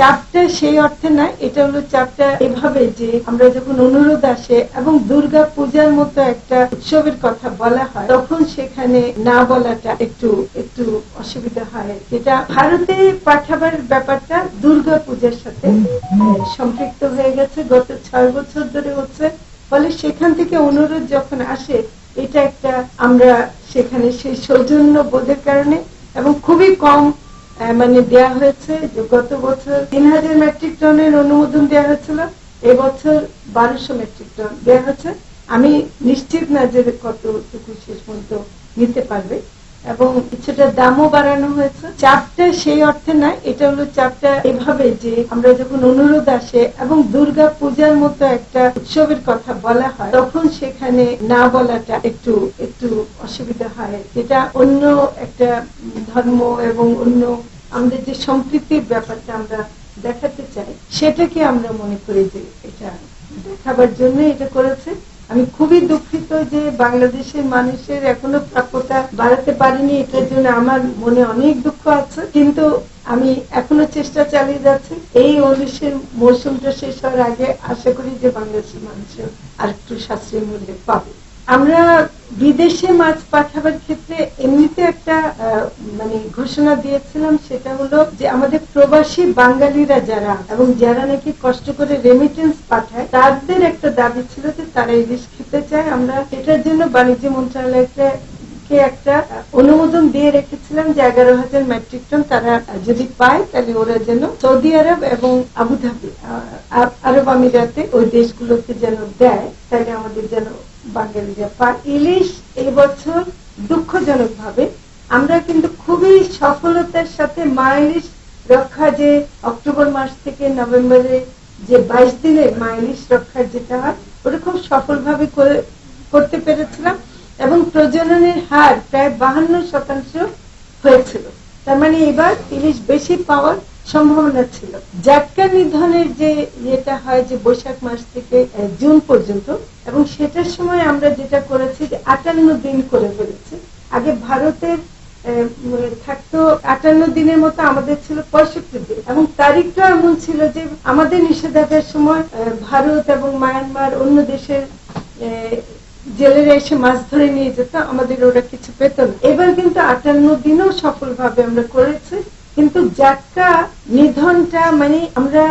চাপটা সেই অর্থে না, এটা হলো চাপটা এভাবে যে আমরা যখন অনুরোধ আসে এবং দুর্গা পূজার মতো একটা উৎসবের কথা বলা হয় তখন সেখানে না বলাটা একটু একটু অসুবিধা হয়। যেটা ভারতে পাঠাবার ব্যাপারটা দুর্গা পূজার সাথে সম্পৃক্ত হয়ে গেছে, গত 6 বছর ধরে হচ্ছে। ফলে সেখান থেকে অনুরোধ যখন আসে এটা একটা আমরা সেখানে সেই সৌজন্য বোধের কারণে এবং খুবই কম মানে দেয়া হয়েছে। যে গত বছর 3000 মেট্রিক টনের অনুমোদন দেওয়া হয়েছিল, এবছর 1200 মেট্রিক টন দেওয়া হচ্ছে। আমি নিশ্চিত না যে কতটুকু শেষ পর্যন্ত নিতে পারবে এবং কিছুটা দামও বাড়ানো হয়েছে। চাপটা সেই অর্থে না, এটা হলো চাপটা এভাবে যে আমরা যখন অনুরোধ আসে এবং দুর্গা পূজার মতো একটা উৎসবের কথা বলা হয় তখন সেখানে না বলাটা একটু একটু অসুবিধা হয়। যেটা অন্য একটা ধর্ম এবং অন্য আমাদের যে সম্প্রীতির ব্যাপারটা আমরা দেখাতে চাই সেটাকে আমরা মনে করি যে এটা দেখাবার জন্য এটা করেছে। আমি খুবই দুঃখিত যে বাংলাদেশের মানুষের এখনো প্রাপ্যতা বাড়াতে পারিনি, এটার জন্য আমার মনে অনেক দুঃখ আছে। কিন্তু আমি এখনো চেষ্টা চালিয়ে যাচ্ছি। এই অনুষ্ঠানের মৌসুমটা শেষ হওয়ার আগে আশা করি যে বাংলাদেশের মানুষের আর একটু সাশ্রয়ী মূল্যে পাবে। আমরা বিদেশে মাছ পাঠাবার ক্ষেত্রে এমনিতে একটা মানে ঘোষণা দিয়েছিলাম, সেটা হলো যে আমাদের প্রবাসী বাঙালিরা যারা এবং যারা নাকি কষ্ট করে রেমিটেন্স পাঠায় তাদের একটা দাবি ছিল যে তারা ইলিশ খেতে চায়। আমরা এটার জন্য বাণিজ্য মন্ত্রণালয়কে একটা অনুমোদন দিয়ে রেখেছিলাম যে 11,000 মেট্রিক টন তারা যদি পায় তাহলে ওরা যেন সৌদি আরব এবং আবুধাবি আরব আমিরাতে ওই দেশগুলোকে যেন দেয়, তাহলে আমাদের যেন বাঙালিরা পায়। ইলিশ এই বছর দুঃখজনক ভাবে আমরা কিন্তু খুবই সফলতার সাথে মা ইলিশ রক্ষা, যে অক্টোবর মাস থেকে নভেম্বরে যে 22 দিনের মা ইলিশ রক্ষার যেটা হয় ওটা খুব সফলভাবে করতে পেরেছিলাম এবং প্রজননের হার প্রায় 52% হয়েছিল। তার মানে এবার ইলিশ বেশি পাওয়ার সম্ভাবনা ছিল। জাটকা নিধনের যে এটা হয় যে বৈশাখ মাস থেকে জুন পর্যন্ত, এবং সেটার সময় আমরা যেটা করেছি যে 58 দিন করে ফেলেছি। আগে ভারতের থাকতো 58 দিনের মতো, আমাদের ছিল 65 দিন এবং তারিখটা এমন ছিল যে আমাদের নিষেধাজ্ঞার সময় ভারত এবং মায়ানমার অন্য দেশের জেলেরা এসে মাছ ধরে নিয়ে যেত, আমাদের ওরা কিছু পেত না। এবার কিন্তু 58 দিনও সফলভাবে আমরা করেছি। কিন্তু জাটকা নিধনটা মানে আমরা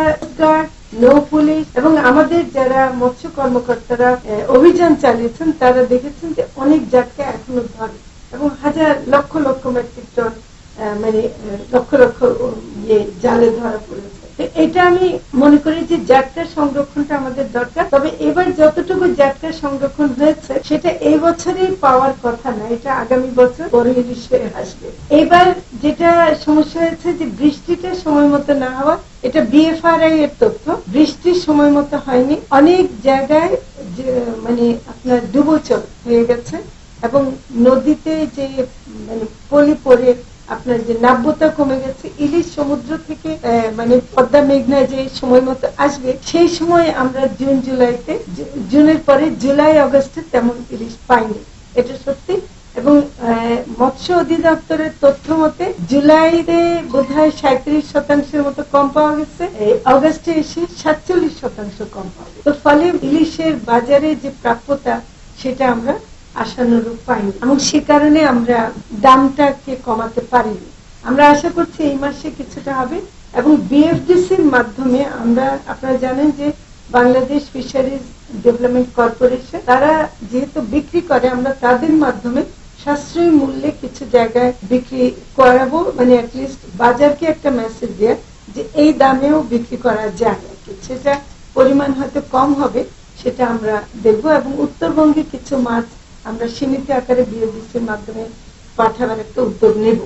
নৌ পুলিশ এবং আমাদের যারা মৎস্য কর্মকর্তারা অভিযান চালিয়েছেন তারা দেখেছেন যে অনেক জাটকা এখনো ধরে এবং হাজার লক্ষ লক্ষ মেট্রিক টন মানে লক্ষ লক্ষ জালে ধরা পড়েছে। এটা আমি মনে করি যে জাটকার সংরক্ষণটা আমাদের দরকার। তবে এবার যতটুকু জাটকার সংরক্ষণ হয়েছে সেটা এই বছরই পাওয়ার কথা না, এটা আগামী বছর বড় ইলিশ হয়ে আসবে। এবার যেটা সমস্যা হয়েছে যে বৃষ্টিটা সময় মতো না হওয়া, এটা বিএফআরআই এর তথ্য, বৃষ্টির সময় মতো হয়নি। অনেক জায়গায় মানে আপনার ডুবোচর হয়ে গেছে এবং নদীতে যে মানে পলি পড়ে আপনার যে নাব্যতা কমে গেছে। ইলিশ সমুদ্র থেকে মানে পদ্মা মেঘনায় যে সময় মতো আসবে সেই সময় আমরা জুন জুলাইতে, জুনের পরে জুলাই আগস্টে তেমন ইলিশ পাইনি, এটা সত্যি। এবং মৎস্য অধিদপ্তরের তথ্য মতে জুলাইতে বোধহয় 37% মতো কম পাওয়া গেছে, আগস্টে এসে 47% কম পাওয়া গেছে। তো ফলে ইলিশের বাজারে যে প্রাপ্যতা সেটা আমরা আশানুরূপ পাইনি এবং সে কারণে আমরা দামটাকে কমাতে পারিনি। আমরা আশা করছি এই মাসে কিছুটা হবে এবং বিএফডিসির মাধ্যমে আমরা, আপনারা জানেন যে বাংলাদেশ ফিশারিজ ডেভেলপমেন্ট কর্পোরেশন তারা যেহেতু বিক্রি করে, আমরা তাদের মাধ্যমে সাশ্রয়ী মূল্যে কিছু জায়গায় বিক্রি করাবো, মানে অ্যাটলিস্ট বাজারকে একটা মেসেজ দেয়া যে এই দামেও বিক্রি করা যায়। সেটা পরিমাণ হয়তো কম হবে, সেটা আমরা দেখবো এবং উত্তরবঙ্গে কিছু মাছ আমরা সীমিত আকারে বিএফডিসির মাধ্যমে পাঠাবার একটা উদ্যোগ নেব।